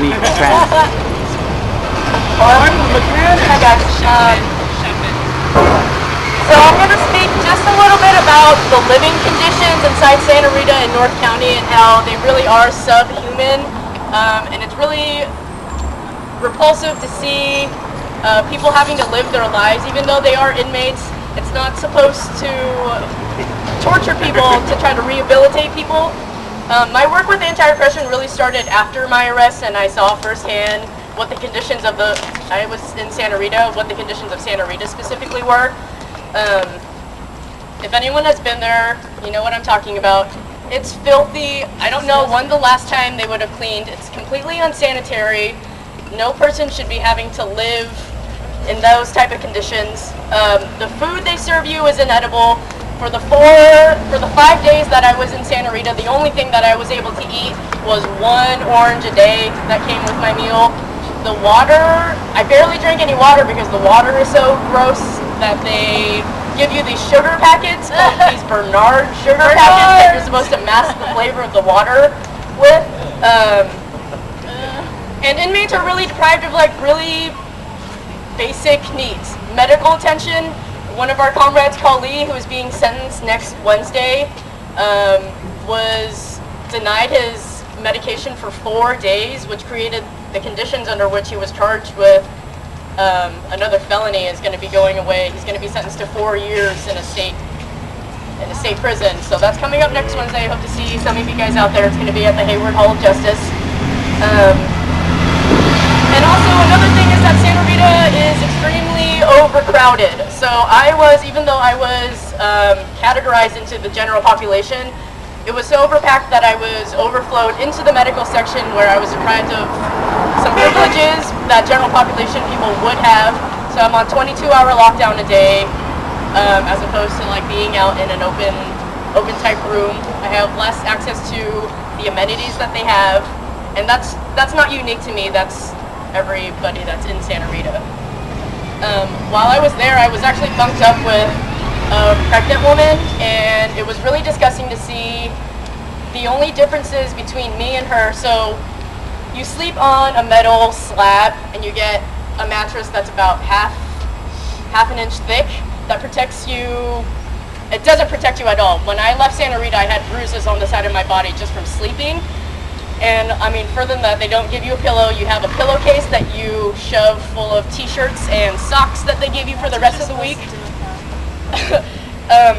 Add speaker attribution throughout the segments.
Speaker 1: meet your friends.
Speaker 2: Hi guys. So I'm going to speak just a little bit about the living conditions inside Santa Rita in North County and how they really are subhuman. And it's really repulsive to see people having to live their lives, even though they are inmates. It's not supposed to torture people to try to rehabilitate people. My work with anti-repression really started after my arrest, and I saw firsthand what the conditions of I was in Santa Rita, what the conditions of Santa Rita specifically were. If anyone has been there, you know what I'm talking about. It's filthy. I don't know when the last time they would have cleaned. It's completely unsanitary. No person should be having to live in those type of conditions. The food they serve you is inedible. For the 5 days that I was in Santa Rita, the only thing that I was able to eat was 1 orange a day that came with my meal. The water, I barely drank any water because the water is so gross that they give you these sugar packets, these Bernard sugar packets that you're supposed to mask the flavor of the water with. And inmates are really deprived of like really basic needs. Medical attention. One of our comrades, Kali, who is being sentenced next Wednesday, was denied his medication for 4 days, which created the conditions under which he was charged with another felony is going to be going away. He's going to be sentenced to 4 years in a state prison. So that's coming up next Wednesday. I hope to see some of you guys out there. It's going to be at the Hayward Hall of Justice. And also another thing is that Santa Rita is extremely overcrowded. So even though I was categorized into the general population, it was so overpacked that I was overflowed into the medical section where I was deprived of some privileges that general population people would have. So I'm on 22-hour lockdown a day, as opposed to like being out in an open type room. I have less access to the amenities that they have, and that's not unique to me. That's everybody that's in Santa Rita. While I was there, I was actually bunked up with a pregnant woman, and it was really disgusting to see the only differences between me and her. So you sleep on a metal slab and you get a mattress that's about half an inch thick that protects you. It doesn't protect you at all. When I left Santa Rita, I had bruises on the side of my body just from sleeping. And I mean, further than that, they don't give you a pillow. You have a pillowcase that you shove full of t-shirts and socks that they give you for the rest of the week.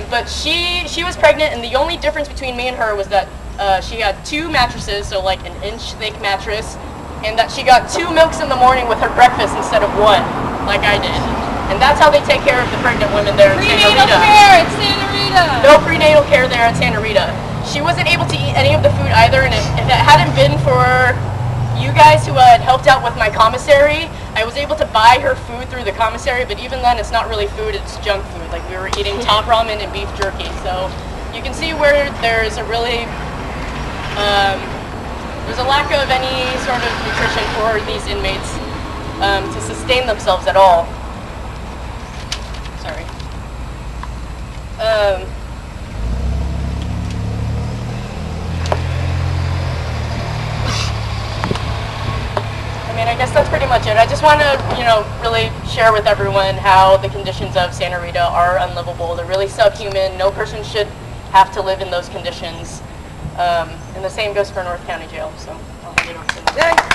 Speaker 2: But she was pregnant, and the only difference between me and her was that she had 2 mattresses, so like an inch thick mattress, and that she got 2 milks in the morning with her breakfast instead of 1, like I did. And that's how they take care of the pregnant women there in Santa Rita.
Speaker 3: Prenatal care at Santa Rita.
Speaker 2: No prenatal care there at Santa Rita. She wasn't able to eat any of the food either, and if it hadn't been for you guys who had helped out with my commissary, I was able to buy her food through the commissary, but even then it's not really food, it's junk food. Like we were eating top ramen and beef jerky. So you can see where there's a really, there's a lack of any sort of nutrition for these inmates to sustain themselves at all. Sorry. I guess that's pretty much it. I just want to, really share with everyone how the conditions of Santa Rita are unlivable. They're really subhuman. No person should have to live in those conditions. And the same goes for North County Jail. So I'll hand it over to them.